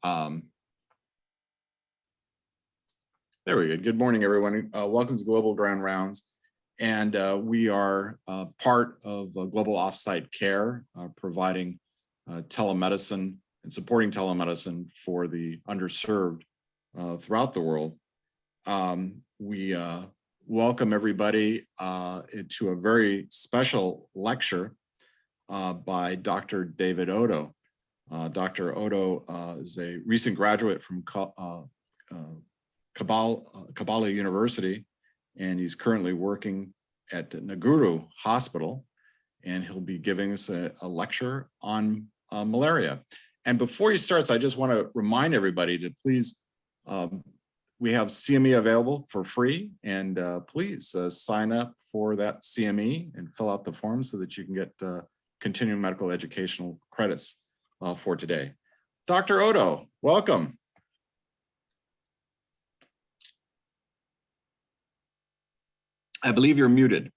There we go. Good morning, everyone. Welcome to Global Grand Rounds. And we are part of Global Offsite Care, providing telemedicine and supporting telemedicine for the underserved throughout the world. We welcome everybody to a very special lecture by Dr. David Otto. Dr. Otto is a recent graduate from Kabbalah University, and he's currently working at Naguru Hospital, and he'll be giving us a lecture on malaria. And before he starts, I just want to remind everybody to please, we have CME available for free, and please sign up for that CME and fill out the form so that you can get continuing medical educational credits for today. Dr. Otto, welcome. I believe you're muted.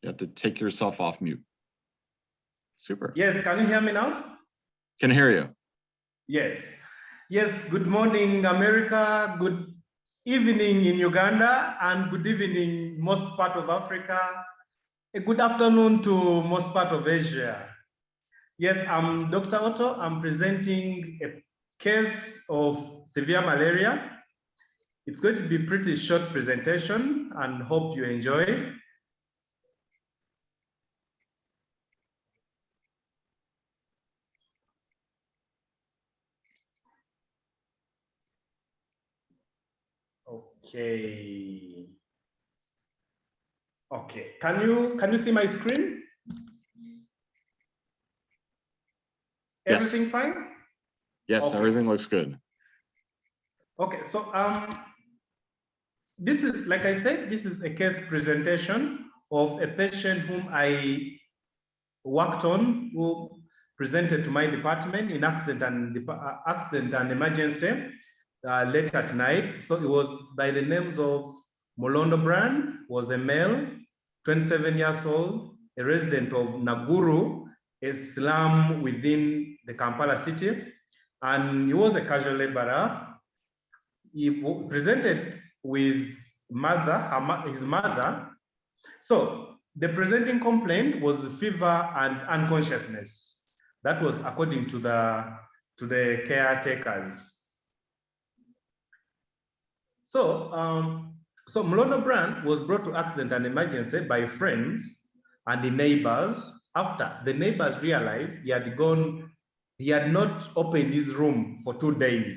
You have to take yourself off mute. Super. Yes, can you hear me now? Can hear you. Yes. Yes, good morning, America. Good evening in Uganda, and good evening most part of Africa. A good afternoon to most part of Asia. Yes, I'm Dr. Otto. I'm presenting a case of severe malaria. It's going to be a pretty short presentation, and hope you enjoy. Okay. Okay. Can you see my screen? Everything fine? Yes, okay. Everything looks good. Okay, so this is, like I said, this is a case presentation of a patient whom I worked on, who presented to my department in accident and emergency late at night. So it was by the names of Molondo Brand, was a male, 27 years old, a resident of Naguru, a slum within the Kampala city, and he was a casual laborer. He presented with his mother. So the presenting complaint was fever and unconsciousness. That was according to the caretakers. So Molondo Brand was brought to accident and emergency by friends and the neighbors after the neighbors realized he had not opened his room for 2 days.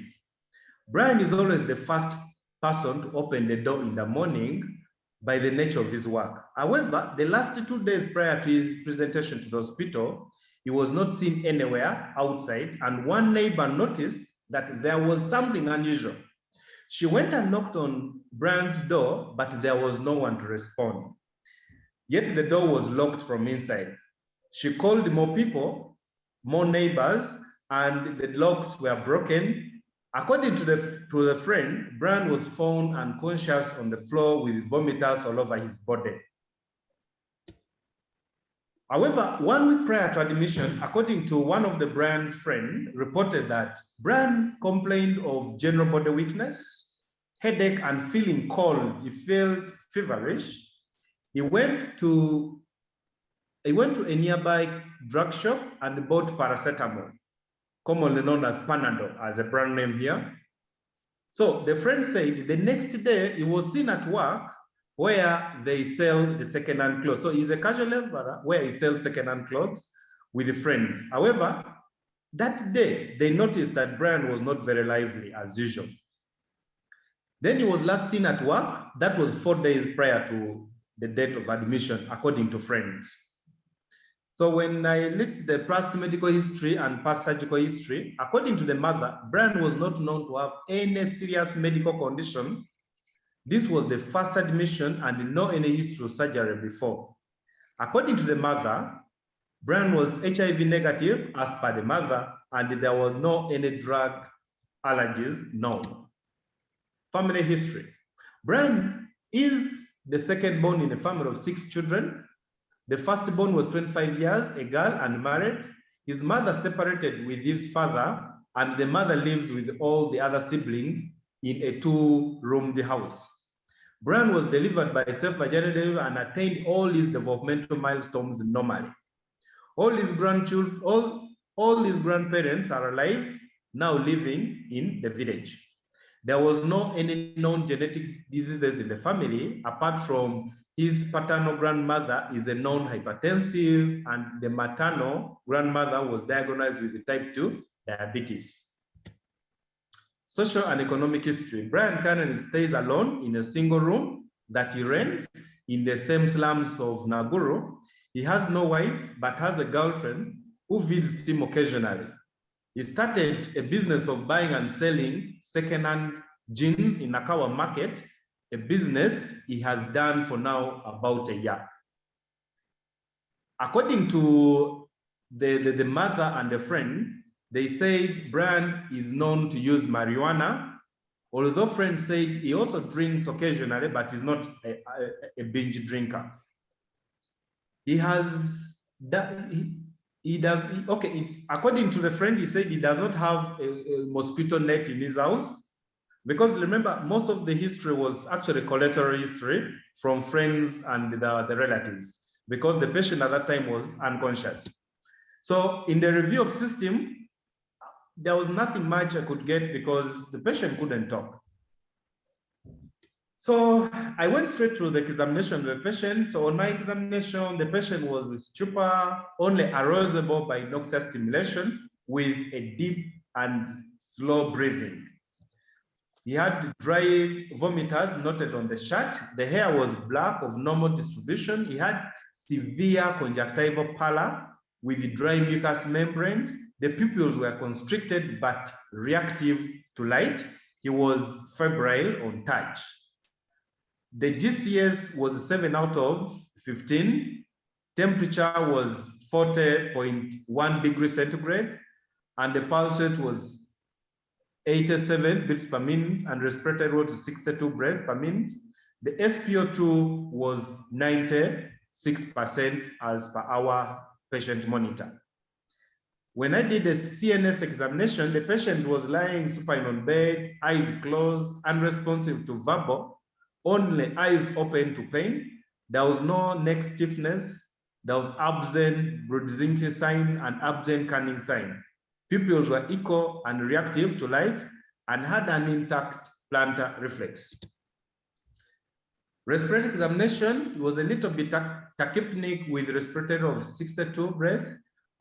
Brian is always the first person to open the door in the morning by the nature of his work. However, the last 2 days prior to his presentation to the hospital, he was not seen anywhere outside, and one neighbor noticed that there was something unusual. She went and knocked on Brian's door, but there was no one to respond. Yet the door was locked from inside. She called more people, more neighbors, and the locks were broken. According to the friend, Brian was found unconscious on the floor with vomiters all over his body. However, 1 week prior to admission, according to one of the Brian's friends, reported that Brian complained of general body weakness, headache, and feeling cold. He felt feverish. He went to a nearby drug shop and bought paracetamol, commonly known as Panadol, as a brand name here. So the friend said the next day he was seen at work where they sell the second-hand clothes. So he's a casual laborer where he sells second-hand clothes with a friend. However, that day they noticed that Brian was not very lively as usual. Then he was last seen at work. That was 4 days prior to the date of admission, according to friends. So when I list the past medical history and past surgical history, according to the mother, Brian was not known to have any serious medical condition. This was the first admission and no any history of surgery before. According to the mother, Brian was HIV negative as per the mother, and there was no any drug allergies known. Family history. Brian is the second born in a family of 6 children. The firstborn was 25 years, a girl, and married. His mother separated with his father and the mother lives with all the other siblings in a two-roomed house. Brian was delivered by a self-validated and attained all his developmental milestones normally. All his grandchildren, all his grandparents are alive, now living in the village. There was no any known genetic diseases in the family, apart from his paternal grandmother is a known hypertensive, and the maternal grandmother was diagnosed with type 2 diabetes. Social and economic history. Brian currently stays alone in a single room that he rents in the same slums of Naguru. He has no wife, but has a girlfriend who visits him occasionally. He started a business of buying and selling second-hand jeans in Nakawa market, a business he has done for now about a year. According to the mother and the friend, they said Brian is known to use marijuana, although friends say he also drinks occasionally, but is not a binge drinker. He has according to the friend, he said he does not have a mosquito net in his house, because remember, most of the history was actually collateral history from friends and the relatives, because the patient at that time was unconscious. So in the review of system, there was nothing much I could get because the patient couldn't talk. So I went straight to the examination of the patient. So on my examination, the patient was stupor, only arousable by noxious stimulation with a deep and slow breathing. He had dry vomiters noted on the chart. The hair was black of normal distribution. He had severe conjunctival pallor with dry mucous membranes. The pupils were constricted but reactive to light. He was febrile on touch. The GCS was 7 out of 15. Temperature was 40.1 degrees centigrade, and the pulse rate was 87 beats per minute, and respiratory rate was 62 breaths per minute. The SpO2 was 96% as per our patient monitor. When I did a CNS examination, the patient was lying supine on bed, eyes closed, unresponsive to verbal, only eyes open to pain. There was no neck stiffness. There was absent Brudzinski sign and absent Canning sign. Pupils were equal and reactive to light and had an intact plantar reflex. Respiratory examination was a little bit tachypneic with respiratory of 62 breath,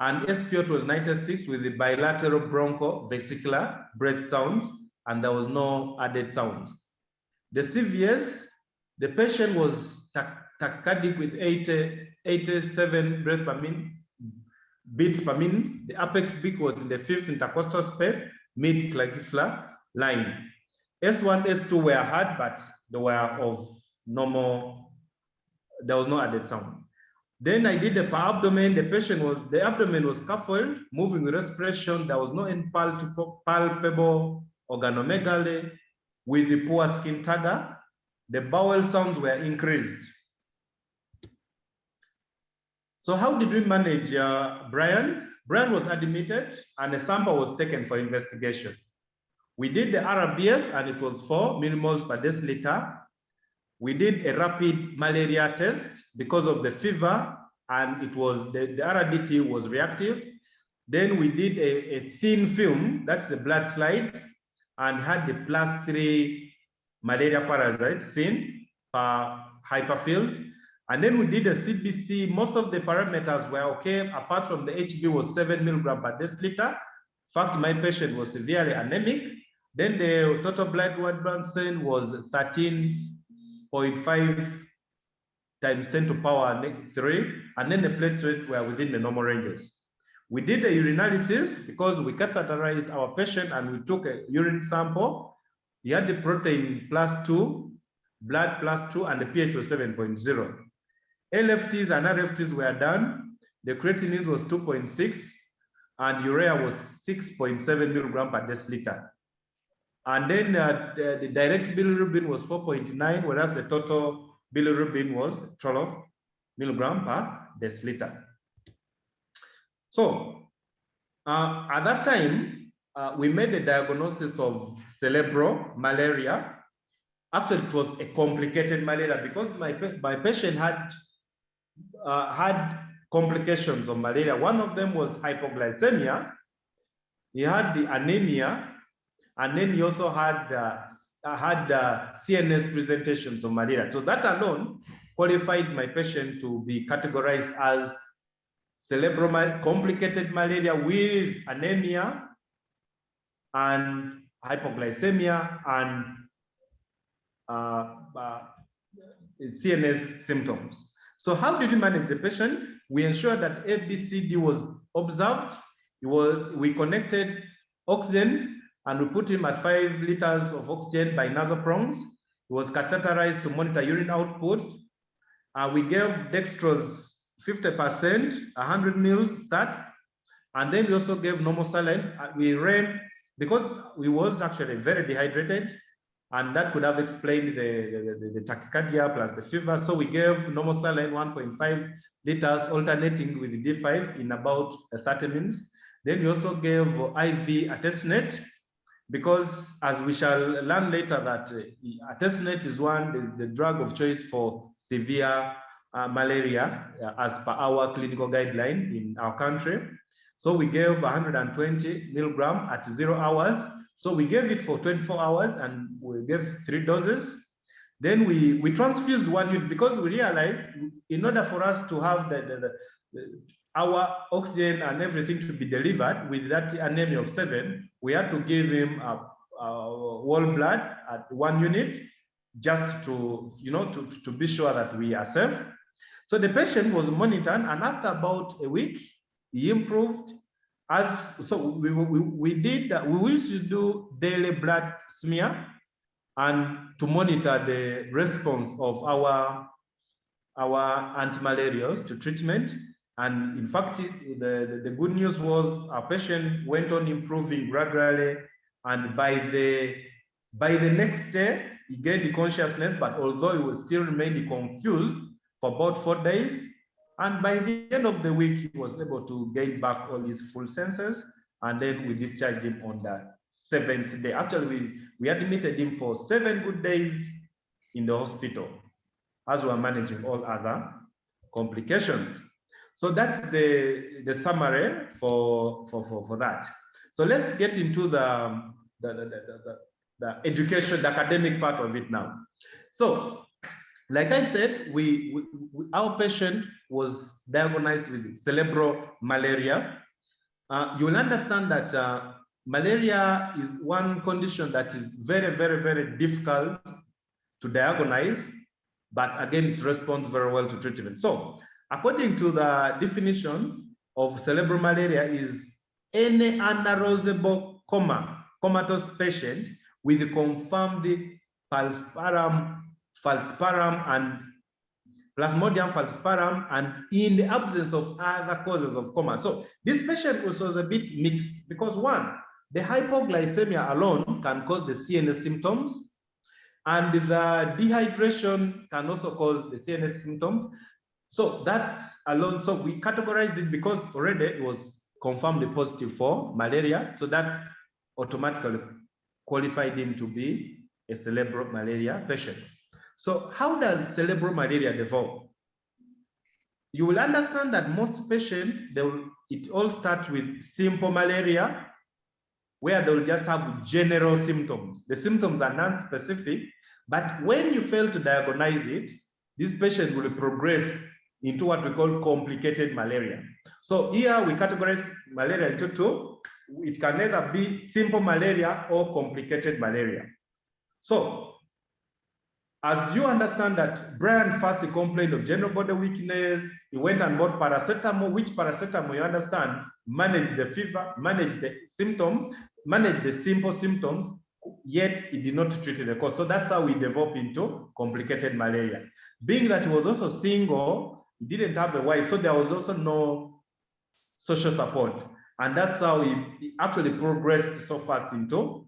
and SpO2 was 96 with the bilateral broncho-vesicular breath sounds, and there was no added sounds. The CVS, the patient was tachycardic with 87 breaths per minute, beats per minute. The apex beat was in the 5th intercostal space, mid-clavicular line. S1, S2 were hard, but they were of normal, there was no added sound. Then I did the per abdomen. The abdomen was scuffled, moving with respiration. There was no palpable organomegaly with the poor skin tagger. The bowel sounds were increased. So how did we manage Brian? Brian was admitted and a sample was taken for investigation. We did the RBS and it was 4 millimoles per deciliter. We did a rapid malaria test because of the fever, and it was the RDT was reactive. Then we did a thin film, that's a blood slide, and had the +3 malaria parasite seen per hyperfield. And then we did a CBC. Most of the parameters were okay, apart from the HB was 7 milligrams per deciliter. In fact, my patient was severely anemic. Then the total blood white blood cell was 13.5 times 10 to power 3, and then the platelets were within the normal ranges. We did a urinalysis because we catheterized our patient and we took a urine sample. He had the protein +2, blood +2, and the pH was 7.0. LFTs and RFTs were done. The creatinine was 2.6, and urea was 6.7 milligrams per deciliter. And then the direct bilirubin was 4.9, whereas the total bilirubin was 12 milligrams per deciliter. So at that time, we made a diagnosis of cerebral malaria. Actually, it was a complicated malaria because my patient had complications of malaria. One of them was hypoglycemia. He had the anemia, and then he also had CNS presentations of malaria. So that alone qualified my patient to be categorized as cerebral complicated malaria with anemia and hypoglycemia and CNS symptoms. So how did we manage the patient? We ensured that ABCD was observed. We connected oxygen and we put him at 5 liters of oxygen by nasal prongs. He was catheterized to monitor urine output. We gave dextrose 50%, 100 mils start, and then we also gave normal saline. We ran, because we was actually very dehydrated, and that could have explained the tachycardia plus the fever. So we gave normal saline 1.5 liters alternating with the D5 in about 30 minutes. Then we also gave IV artesunate, because as we shall learn later that artesunate is the drug of choice for severe malaria as per our clinical guideline in our country. So we gave 120 milligram at 0 hours. So we gave it for 24 hours and we gave 3 doses. Then we transfused 1 unit because we realized in order for us to have our oxygen and everything to be delivered with that anemia of 7, we had to give him whole blood at 1 unit just to, to be sure that we are safe. So the patient was monitored, and after about a week, he improved. We used to do daily blood smear and to monitor the response of our antimalarials to treatment. And in fact, the good news was our patient went on improving gradually, and by the next day he gained the consciousness, but although he was still remaining confused for about 4 days. And by the end of the week, he was able to gain back all his full senses. And then we discharged him on the 7th day. Actually, we admitted him for 7 good days in the hospital as we were managing all other complications. So that's the summary for that. So let's get into the education, the academic part of it now. So, like I said, our patient was diagnosed with cerebral malaria. You will understand that malaria is one condition that is very, very, very difficult to diagnose, but again, it responds very well to treatment. So, according to the definition of cerebral malaria, is any anaerosible comatose patient with confirmed falciparum and Plasmodium falciparum, and in the absence of other causes of coma. So this patient was a bit mixed because one, the hypoglycemia alone can cause the CNS symptoms, and the dehydration can also cause the CNS symptoms. So that alone, so we categorized it because already it was confirmed positive for malaria. So that automatically qualified him to be a cerebral malaria patient. So how does cerebral malaria develop? You will understand that most patients, it all starts with simple malaria, where they will just have general symptoms. The symptoms are non-specific, but when you fail to diagnose it, this patient will progress into what we call complicated malaria. So here we categorize malaria into 2. It can either be simple malaria or complicated malaria. So, as you understand that Brian first complained of general body weakness, he went and bought paracetamol, which paracetamol, you understand, managed the fever, managed the symptoms, managed the simple symptoms, yet it did not treat the cause. So that's how we developed into complicated malaria. Being that he was also single, he didn't have a wife, so there was also no social support. And that's how he actually progressed so fast into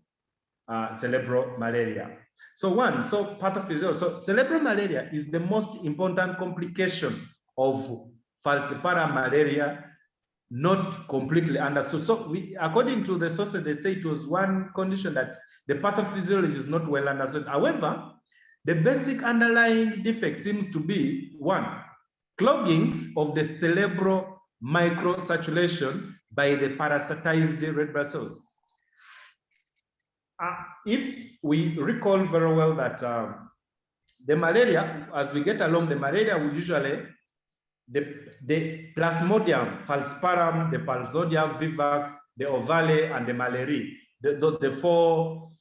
cerebral malaria. So pathophysiology. So cerebral malaria is the most important complication of falciparum malaria not completely understood. So according to the sources, they say it was one condition that the pathophysiology is not well understood. However, the basic underlying defect seems to be one, clogging of the cerebral microcirculation by the parasitized red blood cells. If we recall very well that the malaria, as we get along, the malaria will usually, the Plasmodium falciparum, the Plasmodium vivax, the ovale, and the Malaria, the four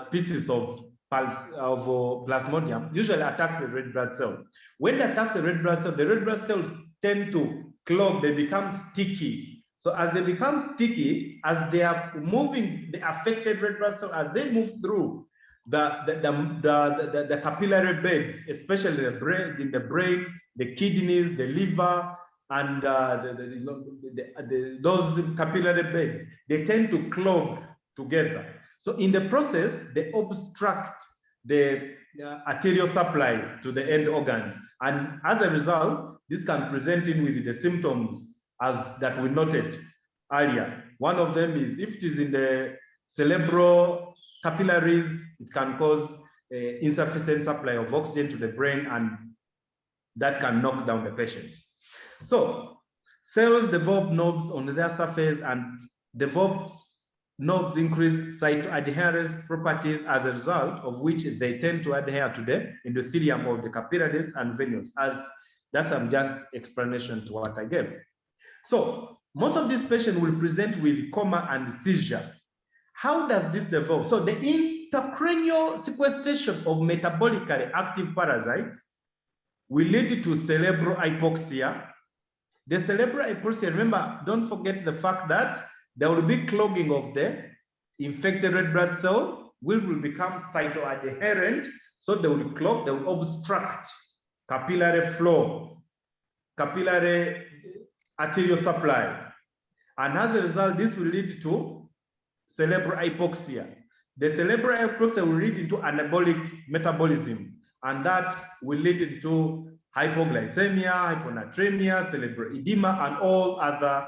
species of Plasmodium usually attacks the red blood cell. When it attacks the red blood cells tend to clog, they become sticky. So as they become sticky, as they are moving, the affected red blood cell, as they move through the capillary beds, especially in the brain, the kidneys, the liver, and those capillary beds, they tend to clog together. So in the process, they obstruct the arterial supply to the end organs. And as a result, this can present in with the symptoms as that we noted earlier. One of them is if it is in the cerebral capillaries, it can cause insufficient supply of oxygen to the brain, and that can knock down the patient. So cells develop knobs on their surface, and developed knobs increase cytoadherence properties, as a result of which they tend to adhere to the endothelium of the capillaries and venules. As that's some just explanation to what I gave. So most of these patients will present with coma and seizure. How does this develop? So the intracranial sequestration of metabolically active parasites will lead to cerebral hypoxia. The cerebral hypoxia, remember, don't forget the fact that there will be clogging of the infected red blood cell, which will become cytoadherent, so they will clog, they will obstruct capillary flow, capillary arterial supply. And as a result, this will lead to cerebral hypoxia. The cerebral hypoxia will lead into anabolic metabolism, and that will lead into hypoglycemia, hyponatremia, cerebral edema, and all other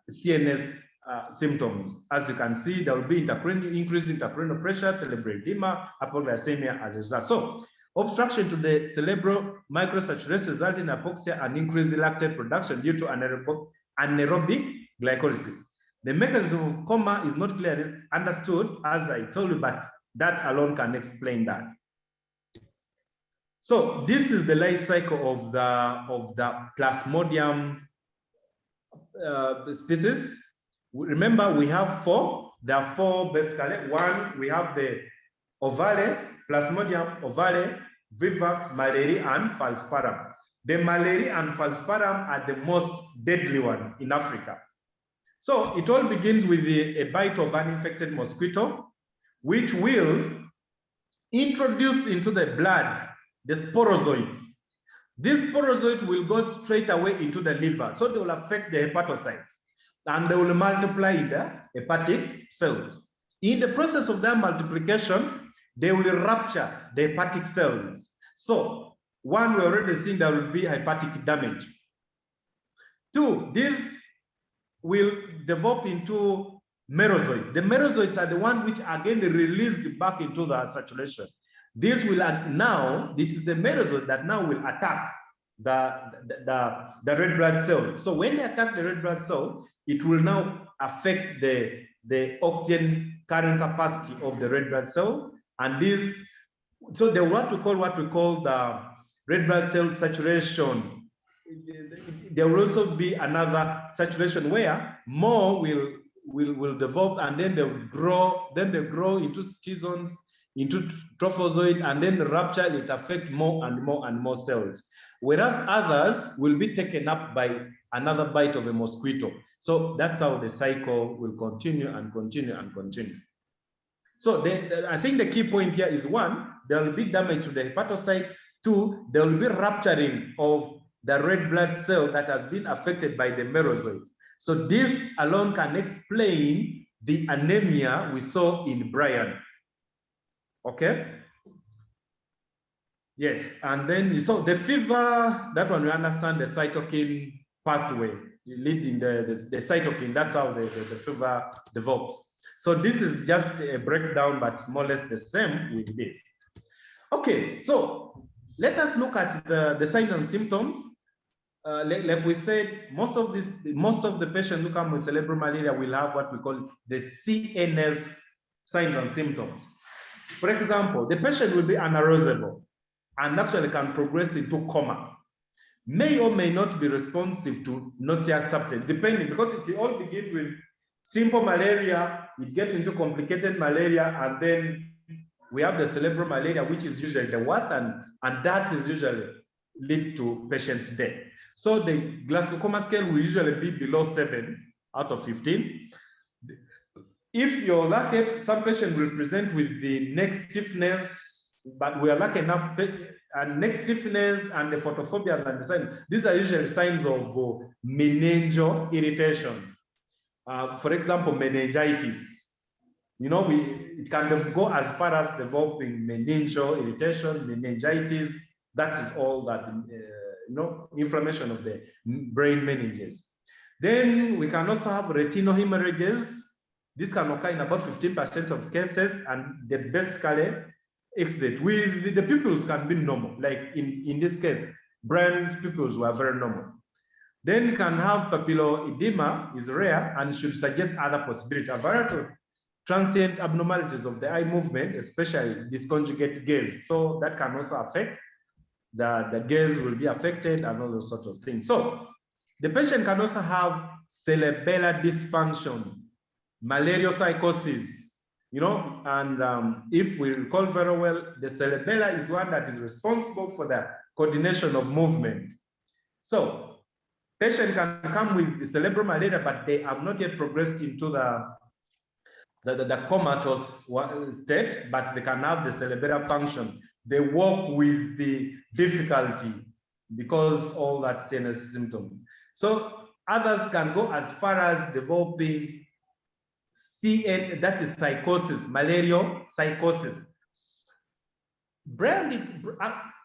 CNS symptoms. As you can see, there will be increased intracranial pressure, cerebral edema, hypoglycemia as a result. So obstruction to the cerebral microcirculation resulting in hypoxia and increased lactate production due to anaerobic glycolysis. The mechanism of coma is not clearly understood, as I told you, but that alone can explain that. So this is the life cycle of the Plasmodium species. Remember, we have four. There are four basically. One, we have the ovale, Plasmodium ovale, vivax, malaria, and falciparum. The malaria and falciparum are the most deadly one in Africa. So it all begins with a bite of an infected mosquito, which will introduce into the blood the sporozoites. These sporozoites will go straight away into the liver, so they will affect the hepatocytes, and they will multiply in the hepatic cells. In the process of their multiplication, they will rupture the hepatic cells. So one, we're already seeing there will be hepatic damage. Two, this will develop into merozoites. The merozoites are the ones which are again released back into the circulation. This will now, this is the merozoite that now will attack the red blood cell. So when they attack the red blood cell, it will now affect the oxygen carrying capacity of the red blood cell. And this, so they want to call what we call the red blood cell saturation. There will also be another saturation where more will develop, and then they will grow. Then they grow into schizones, into trophozoite, and then the rupture, it affects more and more and more cells. Whereas others will be taken up by another bite of a mosquito. So that's how the cycle will continue and continue and continue. So I think the key point here is one, there will be damage to the hepatocyte. Two, there will be rupturing of the red blood cell that has been affected by the merozoites. So this alone can explain the anemia we saw in Brian. Okay. Yes, and then so the fever, that one we understand the cytokine pathway. leading the cytokine. That's how the fever develops. So this is just a breakdown, but more or less the same with this. Okay, so let us look at the signs and symptoms. Like we said, most of the patients who come with cerebral malaria will have what we call the CNS signs and symptoms. For example, the patient will be unarousable and actually can progress into coma. May or may not be responsive to nausea substance, depending, because it all begins with simple malaria, it gets into complicated malaria, and then we have the cerebral malaria, which is usually the worst, and that is usually leads to patient's death. So the Glasgow Coma scale will usually be below 7 out of 15. If you're lucky, some patients will present with the neck stiffness, but we are lucky enough, and neck stiffness and the photophobia and the signs. These are usually signs of meningeal irritation. For example, meningitis. You know, it can go as far as developing meningeal irritation, meningitis. That is all that, inflammation of the brain meninges. Then we can also have retinal hemorrhages. This can occur in about 15% of cases, and the basically exit with the pupils can be normal. Like in this case, Brand's pupils were very normal. Then you can have papilloedema, is rare and should suggest other possibilities. A variety of transient abnormalities of the eye movement, especially disconjugate gaze. So that can also affect the gaze will be affected and all those sorts of things. So the patient can also have cerebellar dysfunction, malarial psychosis, and if we recall very well, the cerebellar is one that is responsible for the coordination of movement. So patient can come with cerebral malaria, but they have not yet progressed into the comatose state, but they can have the cerebellar function. They walk with the difficulty because all that CNS symptoms. So others can go as far as developing CN, that is psychosis, malarial psychosis. Brand,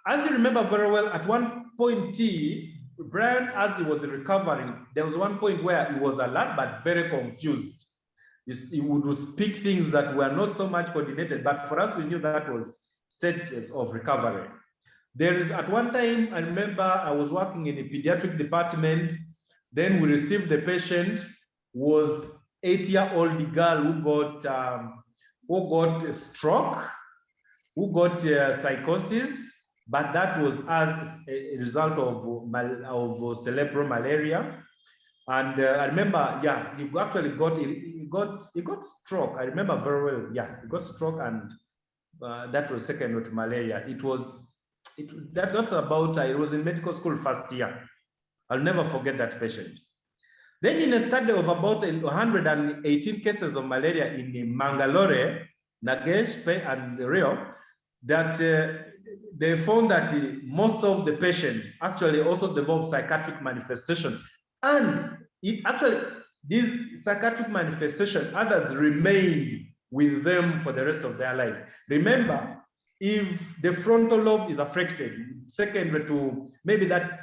as you remember very well, at one point, Brand, as he was recovering, there was one point where he was alert but very confused. He would speak things that were not so much coordinated, but for us, we knew that was stages of recovery. There is, at one time, I remember I was working in a pediatric department, then we received the patient, was 8-year-old girl who got a stroke, who got psychosis, but that was as a result of cerebral malaria. And I remember, yeah, he actually got stroke. I remember very well. Yeah, he got stroke, and that was second with malaria. It was about. It was in medical school first year. I'll never forget that patient. Then in a study of about 118 cases of malaria in Mangalore, Nagesh, and Rio, that they found that most of the patients actually also developed psychiatric manifestation. And it actually, this psychiatric manifestation, others remained with them for the rest of their life. Remember, if the frontal lobe is affected, secondary to maybe that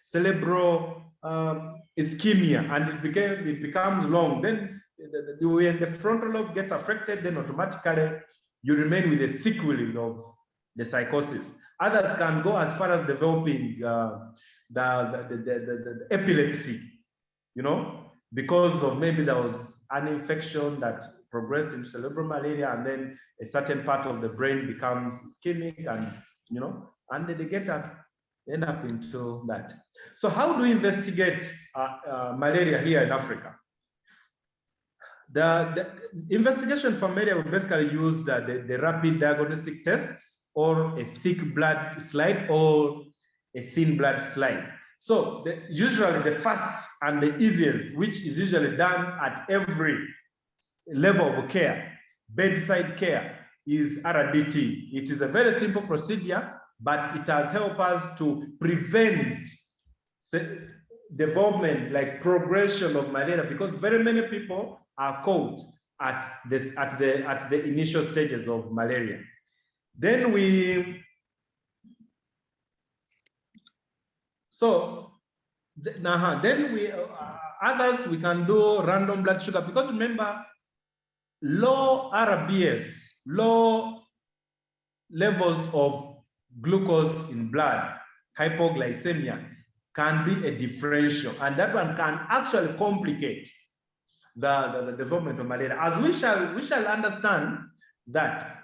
cerebral ischemia, and it becomes long, then when the frontal lobe gets affected, then automatically you remain with a sequelae of the psychosis. Others can go as far as developing the epilepsy, because of maybe there was an infection that progressed into cerebral malaria, and then a certain part of the brain becomes ischemic, and and they end up into that. So how do we investigate malaria here in Africa? The investigation for malaria will basically use the rapid diagnostic tests, or a thick blood slide or a thin blood slide. So usually the first and the easiest, which is usually done at every level of care, bedside care, is RDT. It is a very simple procedure, but it has helped us to prevent development, like progression of malaria, because very many people are caught at the initial stages of malaria. Then Then we others we can do random blood sugar, because remember, low RBS, low levels of glucose in blood, hypoglycemia, can be a differential, and that one can actually complicate the development of malaria. As we shall understand that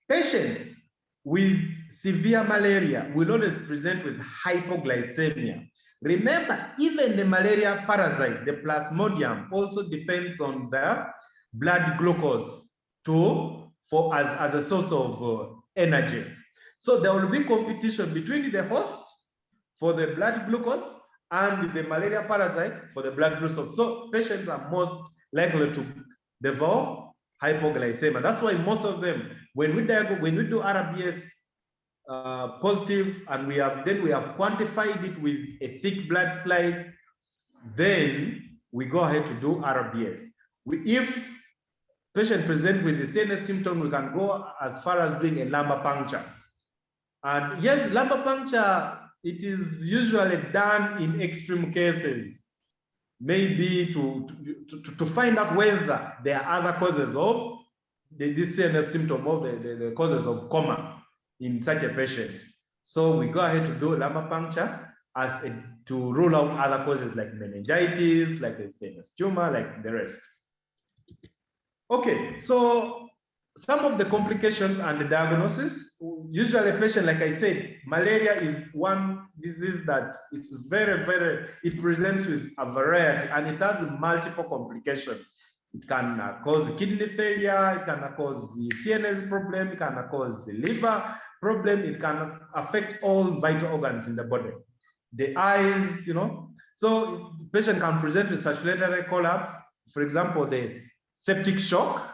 patients with severe malaria will always present with hypoglycemia. Remember, even the malaria parasite, the plasmodium, also depends on the blood glucose as a source of energy. So there will be competition between the host for the blood glucose and the malaria parasite for the blood glucose. So patients are most likely to develop hypoglycemia. That's why most of them, when we do RBS positive, and we have quantified it with a thick blood slide, then we go ahead to do RBS. If patient present with the CNS symptom, we can go as far as doing a lumbar puncture. And yes, lumbar puncture, it is usually done in extreme cases, maybe to find out whether there are other causes of this CNS symptom, or the causes of coma in such a patient. So we go ahead to do lumbar puncture to rule out other causes like meningitis, like the CNS tumor, like the rest. Okay, so some of the complications and the diagnosis. Usually a patient, like I said, malaria is one disease that it's it presents with a variety, and it has multiple complications. It can cause kidney failure, it can cause the CNS problem, it can cause the liver problem, it can affect all vital organs in the body. The eyes, so the patient can present with circulatory collapse, for example, the septic shock.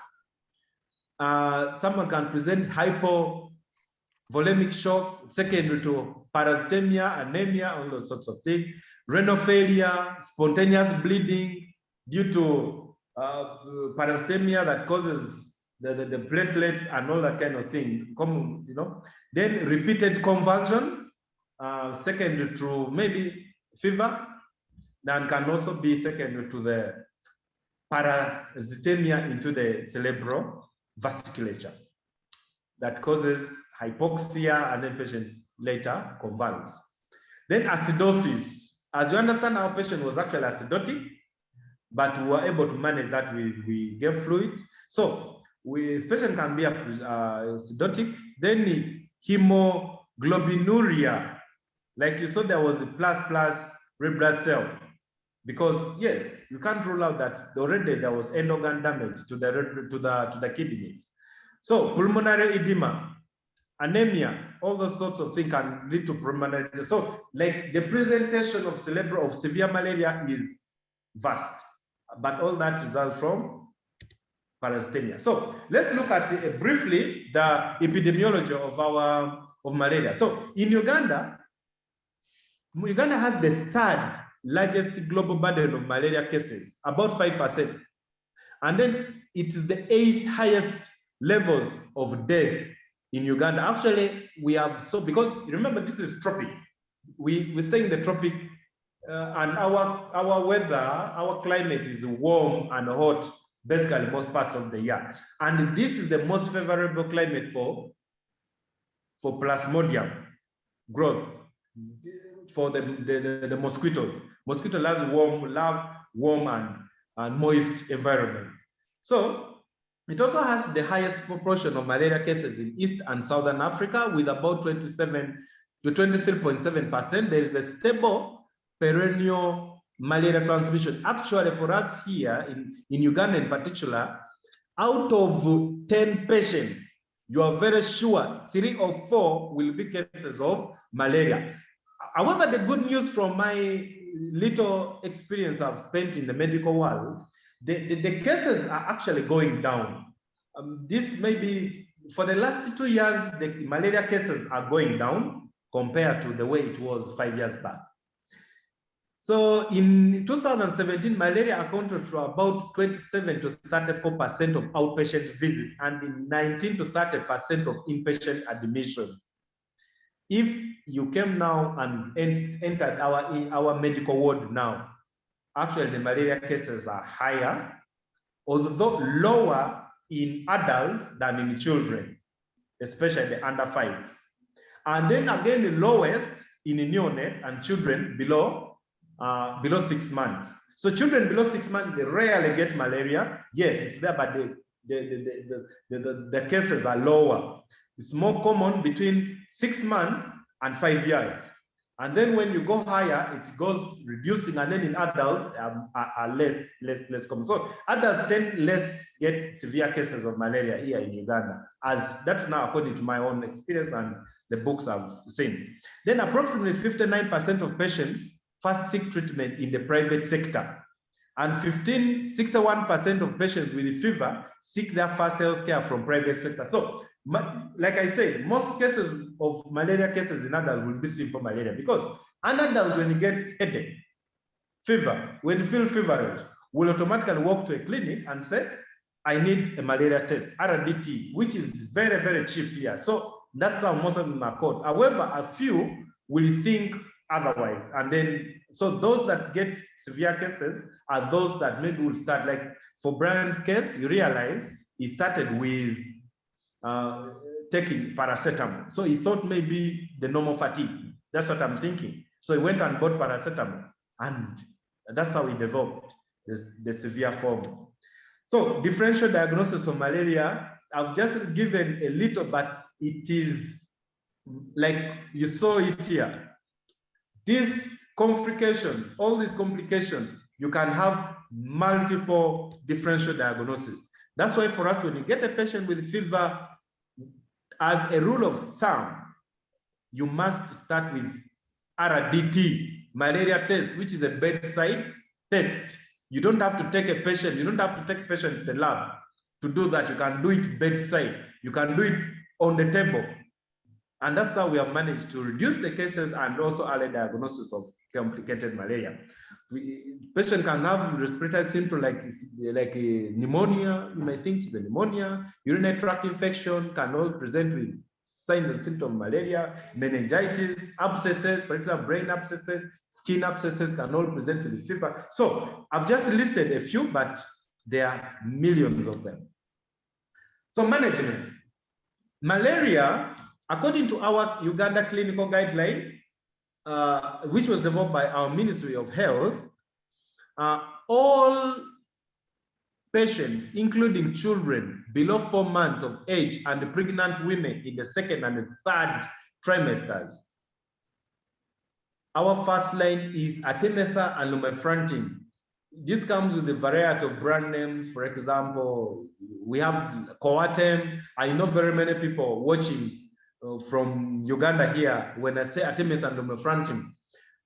Someone can present hypovolemic shock, secondary to parasitemia, anemia, all those sorts of things. Renal failure, spontaneous bleeding due to parasitemia that causes the platelets and all that kind of thing. Then repeated convulsion, secondary to maybe fever, that can also be secondary to the parasitemia into the cerebral vasculature that causes hypoxia, and then patient later convulses. Then acidosis. As you understand, our patient was actually acidotic, but we were able to manage that. We gave fluids. So patient can be acidotic. Then hemoglobinuria, like you saw, there was a plus red blood cell. Because yes, you can't rule out that already there was end organ damage to the kidneys. So pulmonary edema, anemia, all those sorts of things can lead to pulmonary. So like the presentation of severe malaria is vast, but all that results from parasitemia. So let's look at briefly the epidemiology of malaria. So in Uganda has the third largest global burden of malaria cases, about 5%. And then it's the 8th highest levels of death in Uganda. Actually, we have because remember, this is tropic. We stay in the tropic, and our weather, our climate is warm and hot, basically most parts of the year. And this is the most favorable climate for plasmodium growth, for the mosquito. Mosquito love warm and moist environment. So it also has the highest proportion of malaria cases in East and Southern Africa, with about 27 to 23.7%. There is a stable perennial malaria transmission. Actually, for us here in Uganda in particular, out of 10 patients, you are very sure 3 or 4 will be cases of malaria. However, the good news from my little experience I've spent in the medical world, the cases are actually going down. This may be, for the last 2 years, the malaria cases are going down compared to the way it was 5 years back. So in 2017, malaria accounted for about 27 to 34% of outpatient visits, and in 19 to 30% of inpatient admission. if you came now and entered our medical ward now, actually the malaria cases are higher, although lower in adults than in children, especially the under 5s. And then again, the lowest in neonates and children below 6 months. So children below 6 months, they rarely get malaria. Yes, it's there, but the cases are lower. It's more common between 6 months and 5 years. And then when you go higher, it goes reducing, and then in adults are less common. So adults tend less get severe cases of malaria here in Uganda, as that's now according to my own experience and the books I've seen. Then approximately 59% of patients first seek treatment in the private sector, and 61% of patients with fever seek their first health care from private sector. So like I said, most cases of malaria cases in adults will be simple malaria, because an adult, when he gets headache, fever, when he feels feverish, will automatically walk to a clinic and say, I need a malaria test, RDT, which is very, very cheap here. So that's how most of them are called. However, a few will think otherwise. And then, so those that get severe cases are those that maybe will start, like for Brian's case, you realize he started with taking paracetamol. So he thought maybe the normal fatigue. That's what I'm thinking. So he went and bought paracetamol, and that's how he developed the severe form. So differential diagnosis of malaria, I've just given a little, but it is like you saw it here. This complication, all these complications, you can have multiple differential diagnoses. That's why for us, when you get a patient with fever, as a rule of thumb, you must start with RDT, malaria test, which is a bedside test. You don't have to take a patient, you don't have to take a patient to the lab to do that. You can do it bedside. You can do it on the table. And that's how we have managed to reduce the cases and also early diagnosis of complicated malaria. Patient can have respiratory symptoms like a pneumonia. You might think it's the pneumonia. Urinary tract infection can all present with signs and symptoms of malaria. Meningitis, abscesses, for example, brain abscesses, skin abscesses can all present with fever. So I've just listed a few, but there are millions of them. So management. Malaria, according to our Uganda clinical guideline, which was developed by our Ministry of Health, all patients, including children below 4 months of age and pregnant women in the second and the third trimesters, our first line is artemether and lumefantrine. This comes with a variety of brand names. For example, we have Coartem. I know very many people watching from Uganda here. When I say artemether and lumefantrine,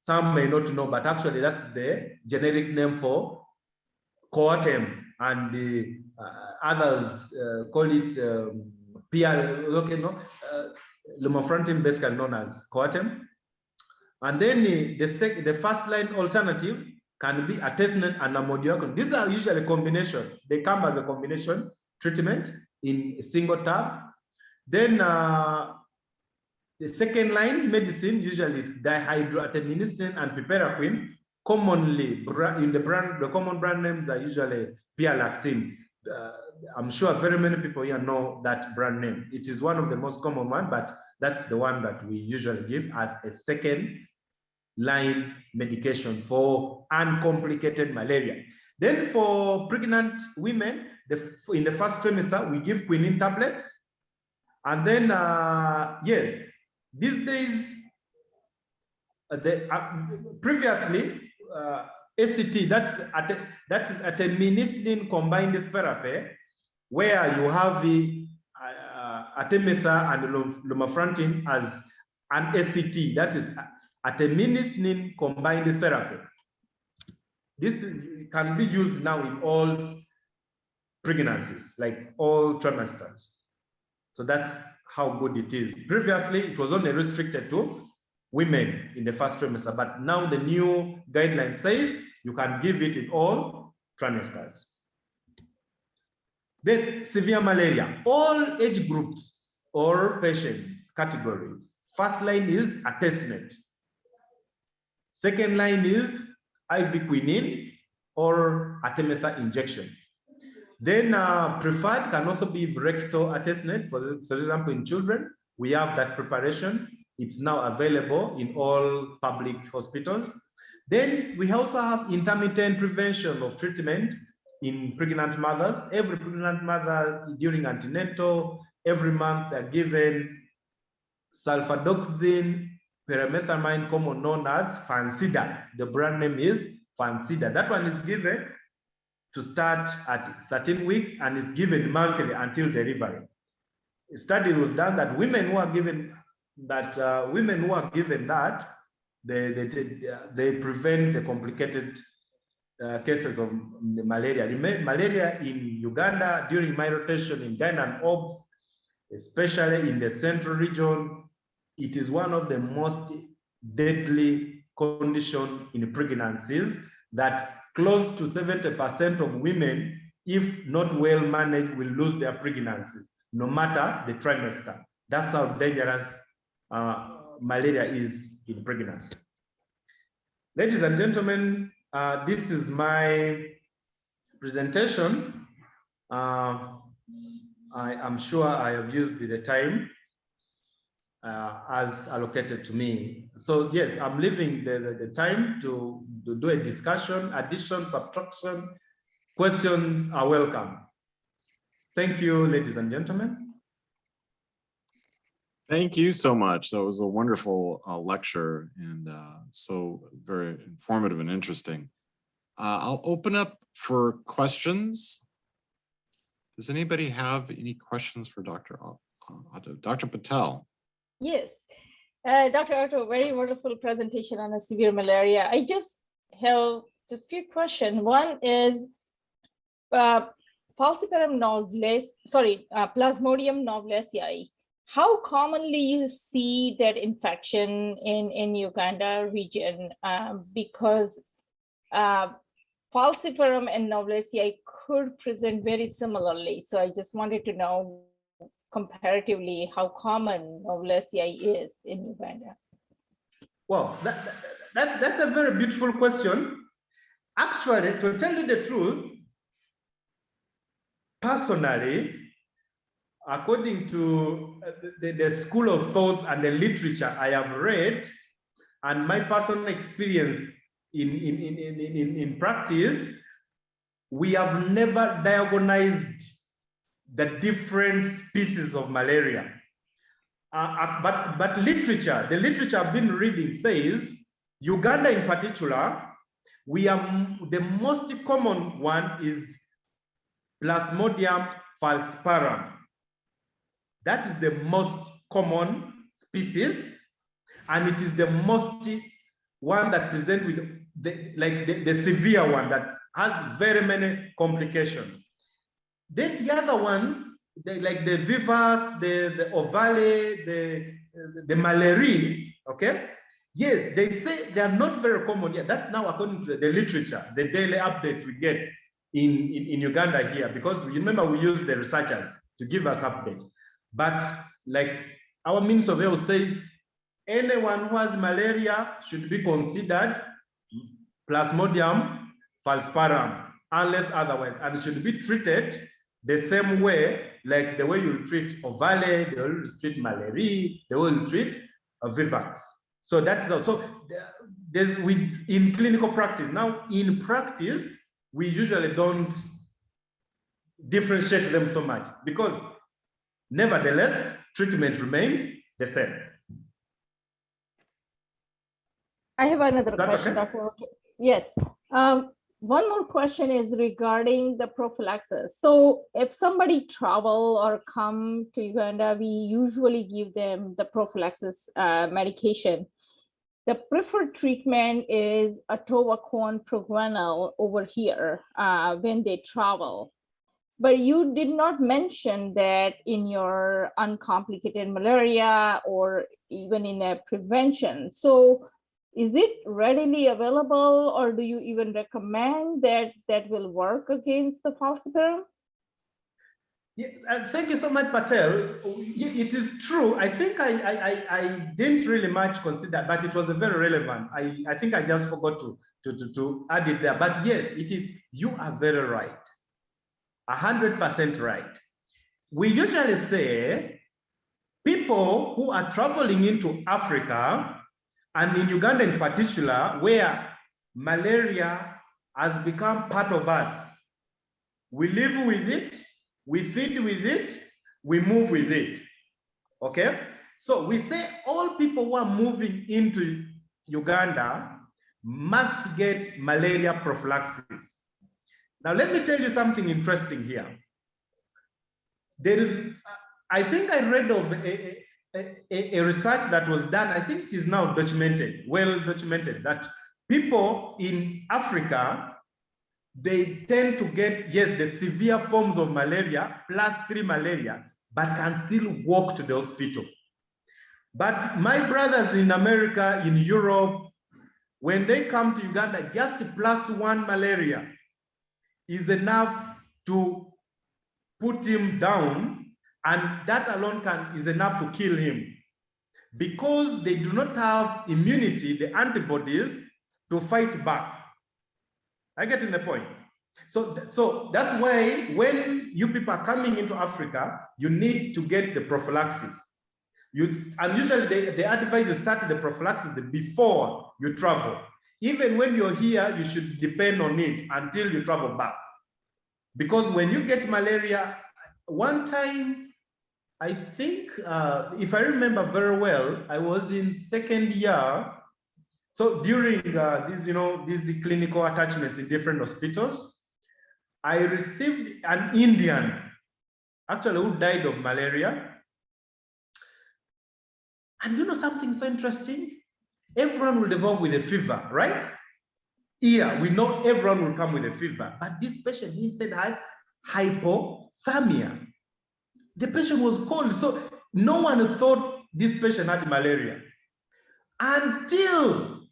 some may not know, but actually that's the generic name for Coartem, and the others call it lumefantrine, basically known as Coartem. And then the first line alternative can be artesunate and amodiaquine. These are usually a combination. They come as a combination treatment in a single tab. Then the second line medicine usually is dihydroartemisinin and piperacin. Commonly, in the common brand names are usually Pialaxin. I'm sure very many people here know that brand name. It is one of the most common ones, but that's the one that we usually give as a second line medication for uncomplicated malaria. Then for pregnant women, in the first trimester, we give quinine tablets. And then, yes, these days, previously, ACT, that's artemisinin combined therapy, where you have the artemether and lumefantrine as an ACT, that is artemisinin combined therapy. This can be used now in all pregnancies, like all trimesters. So that's how good it is. Previously, it was only restricted to women in the first trimester, but now the new guideline says you can give it in all trimesters. Then severe malaria, all age groups or patient categories First line is artesunate. Second line is IV quinine or artemether injection. Then preferred can also be rectal artesunate. For example, in children, we have that preparation. It's now available in all public hospitals. Then we also have intermittent prevention of treatment in pregnant mothers. Every pregnant mother during antenatal, every month they're given sulfadoxine, pyrimethamine, common known as Fancida. The brand name is Fancida. That one is given to start at 13 weeks and is given monthly until delivery. A study was done that women who are given that, they prevent the complicated cases of malaria. Malaria in Uganda during my rotation in Ghana and OBS, especially in the central region, it is one of the most deadly conditions in pregnancies that close to 70% of women, if not well managed, will lose their pregnancies, no matter the trimester. That's how dangerous malaria is in pregnancy. Ladies and gentlemen, this is my presentation. I am sure I have used the time as allocated to me. So yes, I'm leaving the time to do a discussion, addition, subtraction. Questions are welcome. Thank you, ladies and gentlemen. Thank you so much. That was a wonderful lecture and so very informative and interesting. I'll open up for questions. Does anybody have any questions for Dr. Otto? Dr. Patel? Yes, Dr. Otto, very wonderful presentation on a severe malaria. I just have just few questions. One is Falciparum novelae, Plasmodium novelaceae. How commonly you see that infection in Uganda region? Because Falciparum and novelaceae could present very similarly. So I just wanted to know comparatively how common novelaceae is in Uganda. Well, that's a very beautiful question. Actually, to tell you the truth, personally, according to the school of thoughts and the literature I have read, and my personal experience in practice, we have never diagnosed the different species of malaria. But literature, the literature I've been reading says, Uganda in particular, the most common one is Plasmodium falciparum. That is the most common species, and it is the most one that presents with the severe one that has very many complications. Then the other ones, like the vivax, the ovale, the malaria, okay? Yes, they say they are not very common. Yeah, that's now according to the literature, the daily updates we get in Uganda here, because remember we use the researchers to give us updates. But like our Minister of Health says, anyone who has malaria should be considered Plasmodium falciparum, unless otherwise, and should be treated the same way, like the way you treat ovale, the way you treat malaria, the way you treat vivax. So that's also in clinical practice. Now, in practice, we usually don't differentiate them so much because, nevertheless, treatment remains the same. I have another question, okay? Dr. Yes. One more question is regarding the prophylaxis. So if somebody travel or come to Uganda, we usually give them the prophylaxis medication. The preferred treatment is atovaquone proguanil over here when they travel. But you did not mention that in your uncomplicated malaria or even in a prevention. So is it readily available, or do you even recommend that will work against the falciparum? Yeah, thank you so much, Patel. It is true. I think I didn't really much consider, but it was very relevant. I think I just forgot to add it there. But yes, it is. You are very right. 100% right. We usually say people who are traveling into Africa and in Uganda in particular, where malaria has become part of us, we live with it, we feed with it, we move with it. Okay? So we say all people who are moving into Uganda must get malaria prophylaxis. Now, let me tell you something interesting here. There is, I think I read of a research that was done, I think it is now documented, well documented, that people in Africa, they tend to get, yes, the severe forms of malaria, +3 malaria, but can still walk to the hospital. But my brothers in America, in Europe, when they come to Uganda, just +1 malaria is enough to put him down, and that alone is enough to kill him, because they do not have immunity, the antibodies, to fight back. I get in the point. So that's why when you people are coming into Africa, you need to get the prophylaxis. And usually they advise you start the prophylaxis before you travel. Even when you're here, you should depend on it until you travel back. Because when you get malaria, one time, I think, if I remember very well, I was in second year. So during these clinical attachments in different hospitals, I received an Indian, actually, who died of malaria. And you know something so interesting? Everyone will develop with a fever, right? Here, we know everyone will come with a fever, but this patient instead had hypothermia. The patient was cold, so no one thought this patient had malaria until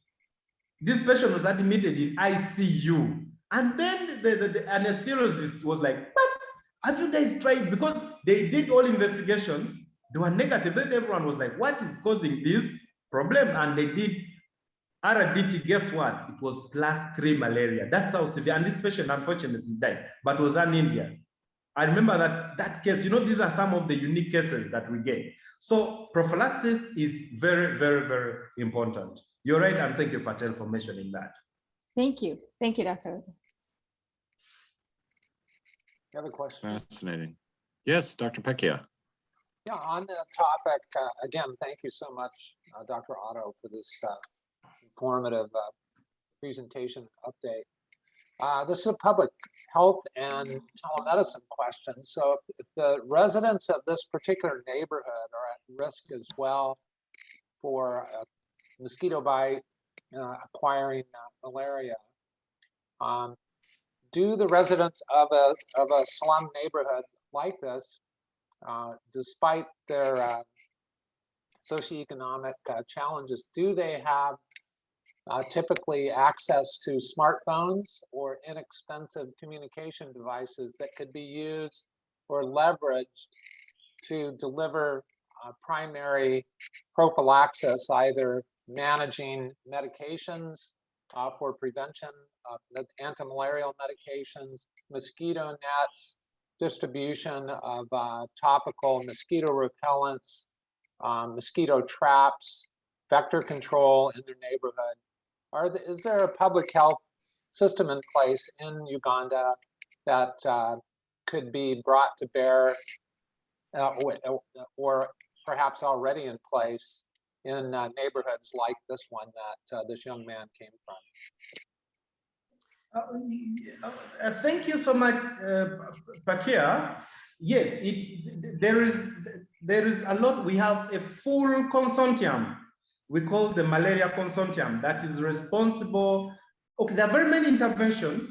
this patient was admitted in ICU. And then the anesthesiologist was like, but have you guys tried? Because they did all investigations, they were negative. Then everyone was like, what is causing this problem? And they did RDT, guess what? It was +3 malaria. That's how severe. And this patient unfortunately died, but was an Indian. I remember that case. You know, these are some of the unique cases that we get. So prophylaxis is very, very, very important. You're right, and thank you, Patel, for mentioning that. Thank you, Dr. You have a question? Fascinating. Yes, Dr. Pecchia. Yeah, on the topic, again, thank you so much, Dr. Otto, for this informative presentation update. This is a public health and telemedicine question. So if the residents of this particular neighborhood are at risk as well for mosquito bite acquiring malaria, do the residents of a slum neighborhood like this, despite their socioeconomic challenges, do they have typically access to smartphones or inexpensive communication devices that could be used or leveraged to deliver primary prophylaxis, either managing medications for prevention of antimalarial medications, mosquito nets, distribution of topical mosquito repellents, mosquito traps, vector control in their neighborhood? Is there a public health system in place in Uganda that could be brought to bear or perhaps already in place in neighborhoods like this one that this young man came from? Thank you so much, Pakia. Yes, there is a lot. We have a full consortium. We call the Malaria Consortium that is responsible. Okay, there are very many interventions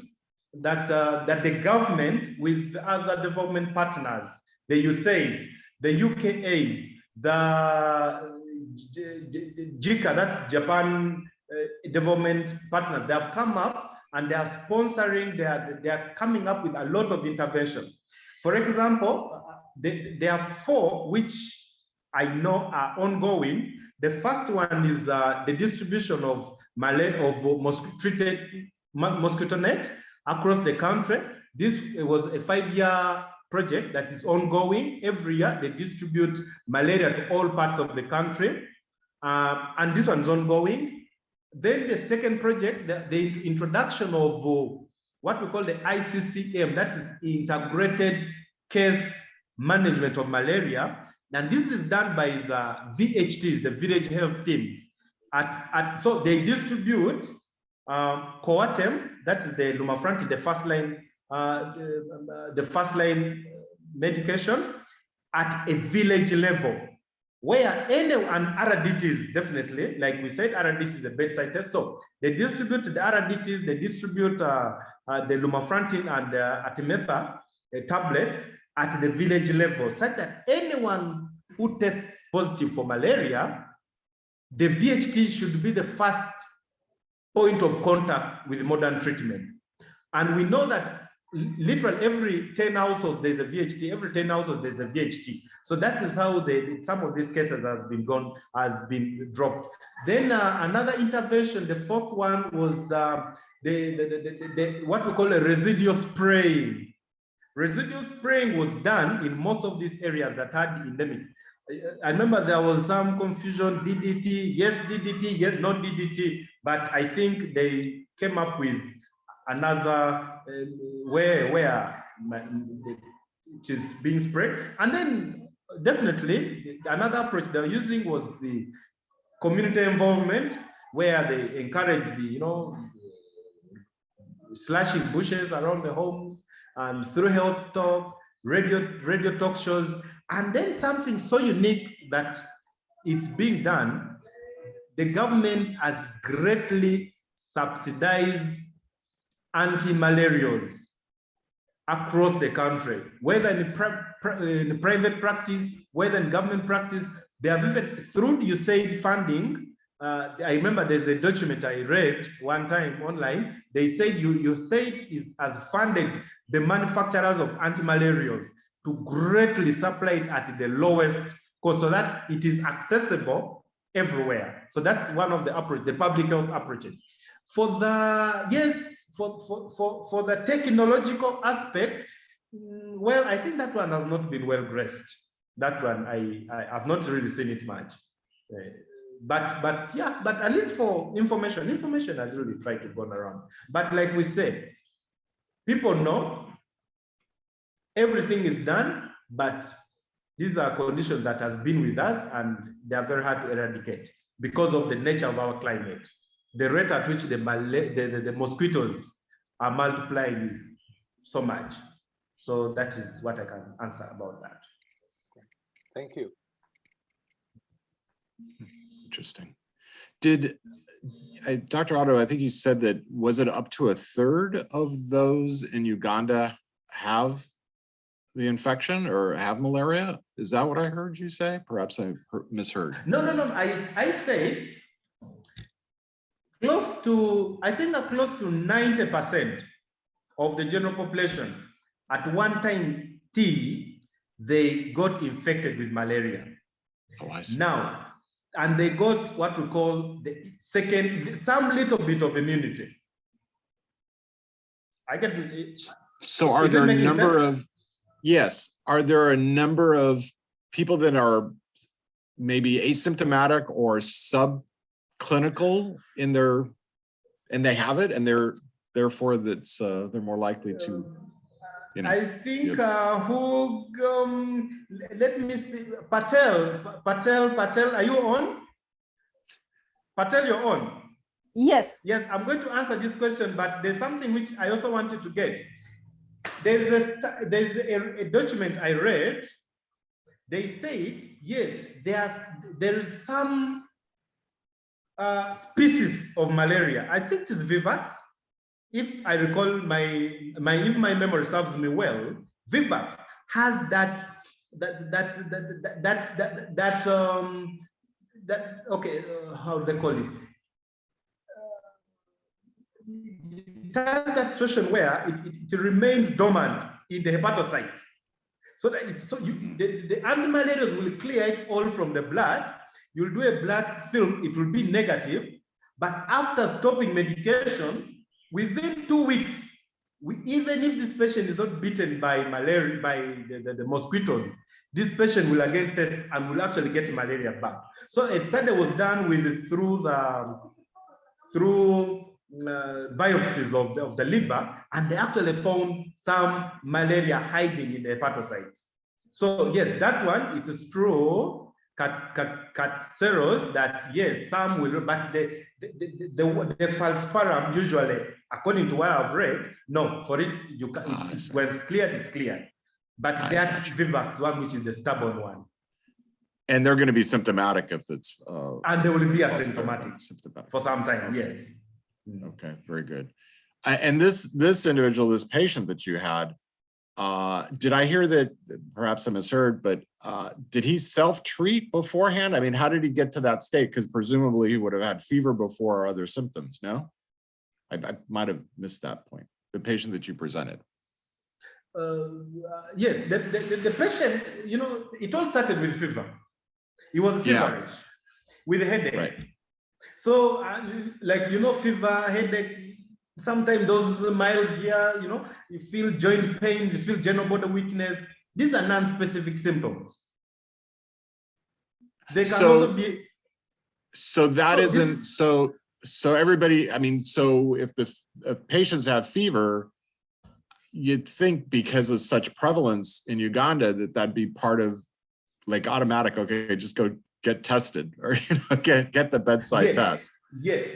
that the government with other development partners, the USAID, the UKAID, the JICA, that's Japan development partners, they have come up and they are sponsoring, they are coming up with a lot of interventions. For example, there are 4 which I know are ongoing. The first one is the distribution of treated mosquito net across the country. This was a 5-year project that is ongoing. Every year they distribute malaria to all parts of the country, and this one's ongoing. Then the second project, the introduction of what we call the ICCM, that is integrated case management of malaria. And this is done by the VHTs, the village health teams. So they distribute Coatem, that is the Lumafranti, the first line medication at a village level, where and RDTs, definitely, like we said, RDTs is a bedside test. So they distribute the RDTs, they distribute the Lumafrantin and Artemether tablets at the village level, such that anyone who tests positive for malaria, the VHT should be the first point of contact with modern treatment. And we know that literally every 10 households there's a VHT, every 10 households there's a VHT. So that is how some of these cases has been dropped. Then another intervention, the 4th one was what we call a residual spraying. Residual spraying was done in most of these areas that had endemic. I remember there was some confusion, DDT, yes DDT, yes not DDT, but I think they came up with another where it is being sprayed. And then definitely another approach they were using was the community involvement, where they encourage slashing bushes around the homes, and through health talk, radio talk shows. And then something so unique that it's being done, the government has greatly subsidized anti-malarials across the country, whether in private practice, whether in government practice. They have even, through USAID funding, I remember there's a document I read one time online. They said USAID has funded the manufacturers of anti-malarials to greatly supply it at the lowest cost, so that it is accessible everywhere. So that's one of the approaches, the public health approaches. For the for the technological aspect, well, I think that one has not been well graced. That one I have not really seen it much. But at least for information has really tried to go around. But like we said, people know everything is done, but these are conditions that has been with us, and they are very hard to eradicate because of the nature of our climate. The rate at which the mosquitoes are multiplying is so much. So that is what I can answer about that. Thank you. Interesting. Did Dr. Otto, I think you said that, was it up to 1/3 of those in Uganda have the infection or have malaria? Is that what I heard you say? Perhaps I misheard. No. I said close to 90% of the general population at one time they got infected with malaria. Oh, I see. Now, and they got what we call the some little bit of immunity. I get it. So are there a number of, yes, are there a number of people that are maybe asymptomatic or subclinical in their, and they have it, and therefore that's they're more likely to, I think let me see, Patel, are you on? Patel, you're on. Yes. Yes, I'm going to answer this question, but there's something which I also wanted to get. There's a document I read. They said, yes, there is some species of malaria. I think it's vivax. If I recall if my memory serves me well, vivax has how do they call it? It has that situation where it remains dormant in the hepatocytes. So that the antimalarials will clear it all from the blood. You'll do a blood film, it will be negative, but after stopping medication, within 2 weeks, even if this patient is not bitten by malaria, by the mosquitoes, this patient will again test and will actually get malaria back. So a study was done through biopsies of the liver, and they actually found some malaria hiding in the hepatocytes. So yes, that one, it is true, carceros, that yes, some will, but the falciparum usually, according to what I've read, no, for it, you can, when it's cleared, it's cleared. But that Vivax one, which is the stubborn one. And they're going to be symptomatic if it's and they will be asymptomatic for some time. Okay. Yes. Okay, very good. And this individual, this patient that you had, did I hear that, perhaps I misheard, but did he self-treat beforehand? I mean, how did he get to that state? Because presumably he would have had fever before or other symptoms, no? I might have missed that point, the patient that you presented. Yes, the patient, you know, it all started with fever. He was feverish with a headache. Right. So, like, you know, fever, headache, sometimes those myalgia, you know, you feel joint pains, you feel general body weakness. These are non-specific symptoms. They can also be. So that isn't, so everybody, I mean, so if patients have fever, you'd think because of such prevalence in Uganda that'd be part of like automatic, okay, just go get tested or, you know, get the bedside test. Yes.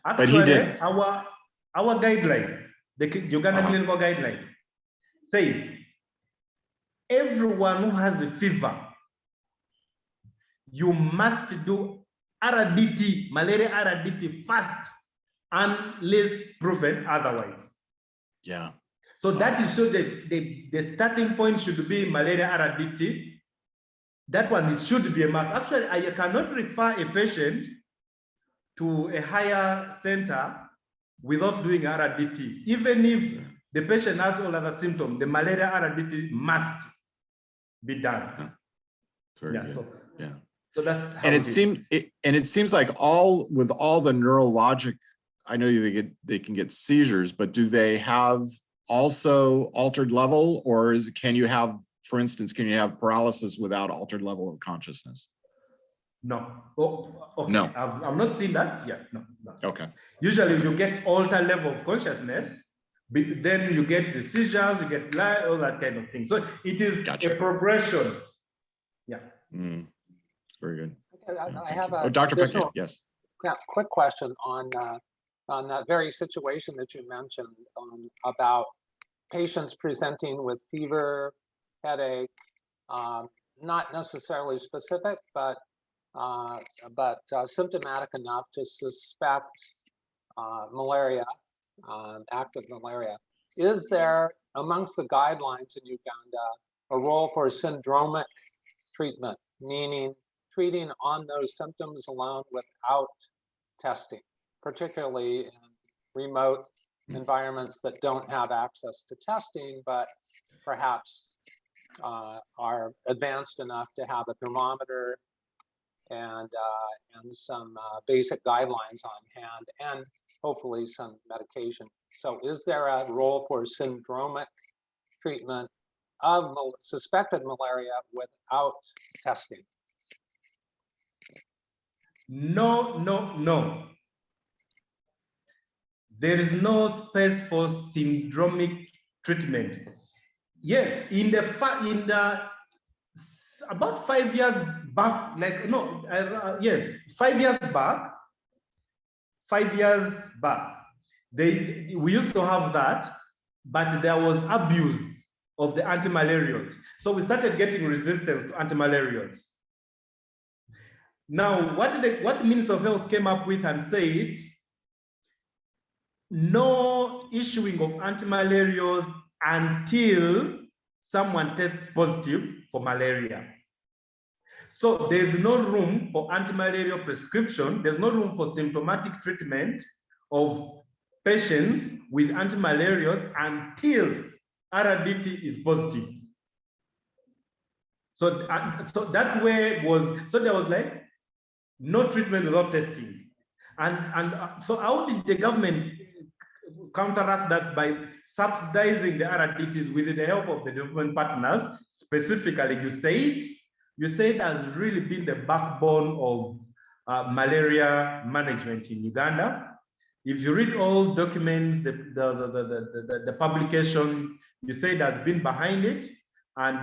Actually, but he didn't. Our guideline, the Uganda clinical guideline, says everyone who has a fever, you must do RDT, malaria RDT first, unless proven otherwise. Yeah. So that is so that the starting point should be malaria RDT. That one should be a must. Actually, I cannot refer a patient to a higher center without doing RDT. Even if the patient has all other symptoms, the malaria RDT must be done. Very good. So that's how and it seems like with all the neurologic, I know they can get seizures, but do they have also altered level, or can you have, for instance, can you have paralysis without altered level of consciousness? No. Oh, okay. No. I've not seen that. Yeah. No. Okay. Usually you get altered level of consciousness, but then you get the seizures, you get all that kind of thing. So it is a progression. Yeah. Very good. Okay, I have a Dr. Peck, yes. Yeah, quick question on that very situation that you mentioned about patients presenting with fever, headache, not necessarily specific, but symptomatic enough to suspect malaria, active malaria. Is there, amongst the guidelines in Uganda, a role for syndromic treatment, meaning treating on those symptoms alone without testing, particularly in remote environments that don't have access to testing, but perhaps are advanced enough to have a thermometer and some basic guidelines on hand, and hopefully some medication. So is there a role for syndromic treatment of suspected malaria without testing? No. There is no space for syndromic treatment. Yes, in the about 5 years back, like no, yes, 5 years back. 5 years back, we used to have that, but there was abuse of the antimalarials. So we started getting resistance to antimalarials. Now, what the Minister of Health came up with and said, no issuing of antimalarials until someone tests positive for malaria. So there's no room for antimalarial prescription. There's no room for symptomatic treatment of patients with antimalarials until RDT is positive. So, so that way was, so there was like no treatment without testing. So how did the government counteract that? By subsidizing the RRDTs with the help of the development partners. Specifically, USAID has really been the backbone of malaria management in Uganda. If you read all documents, the publications, USAID has been behind it, and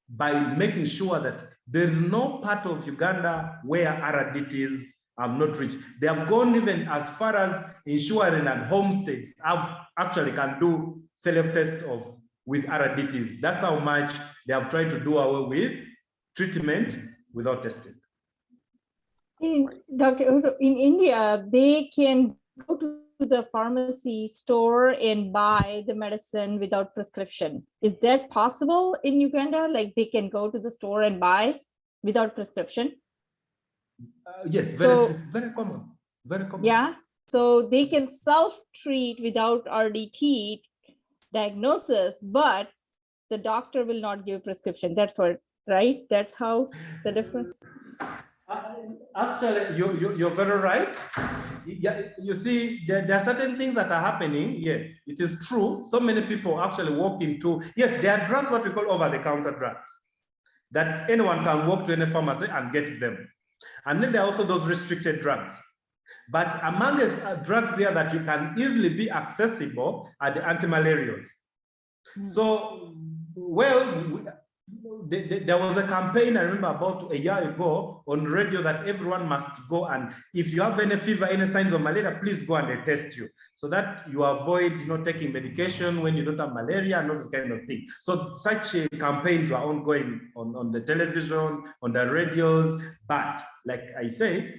by making sure that there is no part of Uganda where RRDTs have not reached. They have gone even as far as ensuring that homestays actually can do self-test with RRDTs. That's how much they have tried to do away with treatment without testing. Dr. Otto, in India, they can go to the pharmacy store and buy the medicine without prescription. Is that possible in Uganda? Like they can go to the store and buy without prescription? Yes, very common. Very common. Yeah, so they can self-treat without RDT diagnosis, but the doctor will not give prescription. That's what, right? That's how the difference. Actually, you're very right. Yeah, you see, there are certain things that are happening. Yes, it is true. So many people actually walk into, yes, there are drugs, what we call over-the-counter drugs, that anyone can walk to any pharmacy and get them. And then there are also those restricted drugs. But among the drugs there that you can easily be accessible are the anti-malarials. So, well, there was a campaign, I remember about a year ago on radio, that everyone must go, and if you have any fever, any signs of malaria, please go and they test you, so that you avoid, taking medication when you don't have malaria and all this kind of thing. So such campaigns were ongoing on the television, on the radios, but like I say,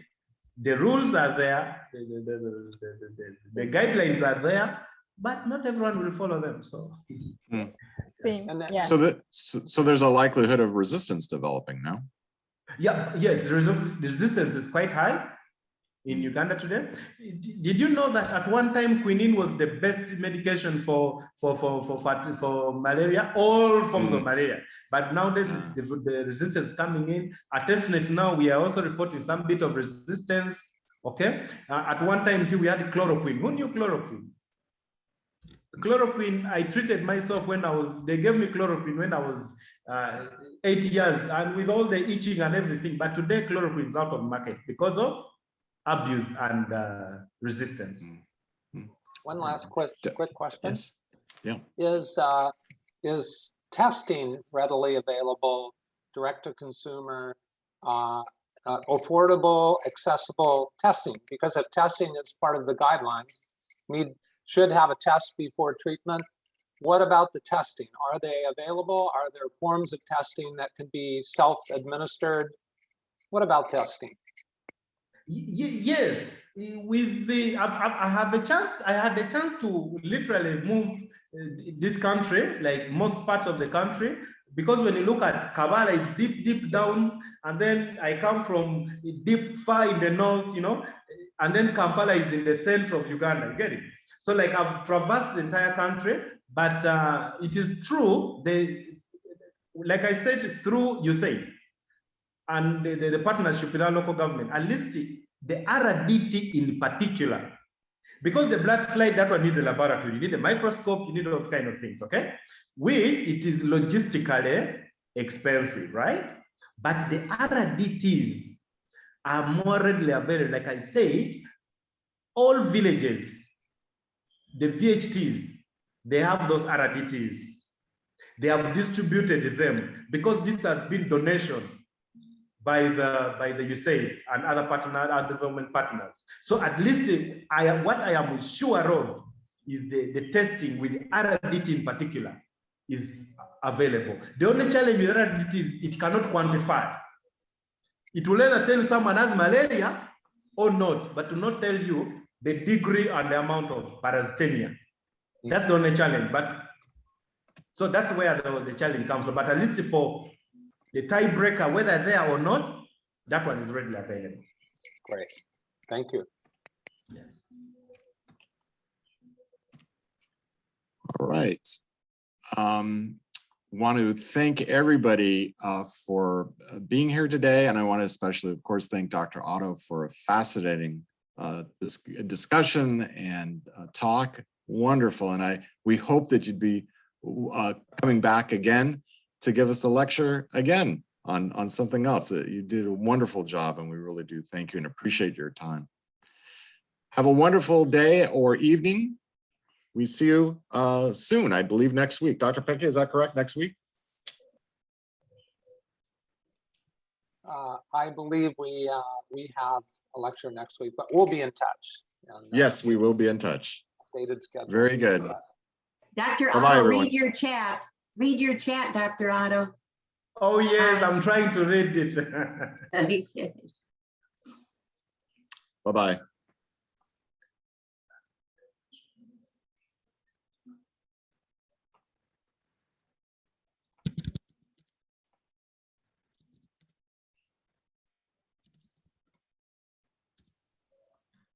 the rules are there, the guidelines are there, but not everyone will follow them. So. Yeah. So there's a likelihood of resistance developing now. Yeah, yes, the resistance is quite high in Uganda today. Did you know that at one time quinine was the best medication for malaria, all forms of malaria? But now the resistance coming in. At testnets now, we are also reporting some bit of resistance. Okay, at one time too, we had chloroquine. Who knew chloroquine? Chloroquine, I treated myself when they gave me chloroquine when I was 8 years, and with all the itching and everything. But today, chloroquine is out of market because of abuse and resistance. One last quick question. Yes. Yeah. Is testing readily available, direct to consumer, affordable, accessible testing? Because if testing is part of the guidelines, should have a test before treatment. What about the testing? Are they available? Are there forms of testing that can be self-administered? What about testing? Yes, with I had the chance to literally move this country, like most parts of the country, because when you look at Kampala, it's deep down, and then I come from deep far in the north, and then Kampala is in the center of Uganda. You get it? So like I've traversed the entire country, but it is true, like I said, through USAID and the partnership with our local government, at least the RRDT in particular, because the blood slide, that one needs a laboratory, you need a microscope, you need all those kind of things, okay? It is logistically expensive, right? But the RRDTs are more readily available. Like I said, all villages, the VHTs, they have those RRDTs. They have distributed them because this has been donation by the USAID and other development partners. So at least what I am sure of is the testing with RRDT in particular is available. The only challenge with RRDT is it cannot quantify. It will either tell you someone has malaria or not, but to not tell you the degree and the amount of parasitemia. That's the only challenge. But so that's where the challenge comes from. But at least for the tiebreaker, whether there or not, that one is readily available. Great. Thank you. Yes. All right. want to thank everybody for being here today. And I want to especially, of course, thank Dr. Otto for a fascinating discussion and talk. Wonderful. And we hope that you'd be coming back again to give us a lecture again on something else. You did a wonderful job, and we really do thank you and appreciate your time. Have a wonderful day or evening. We see you soon, I believe next week. Dr. Peke, is that correct? Next week? I believe we have a lecture next week, but we'll be in touch. And, yes, we will be in touch. Updated schedule. Very good. Dr. Bye-bye, Otto, everyone. read your chat. Read your chat, Dr. Otto. Oh, yes, I'm trying to read it. Okay. Bye-bye.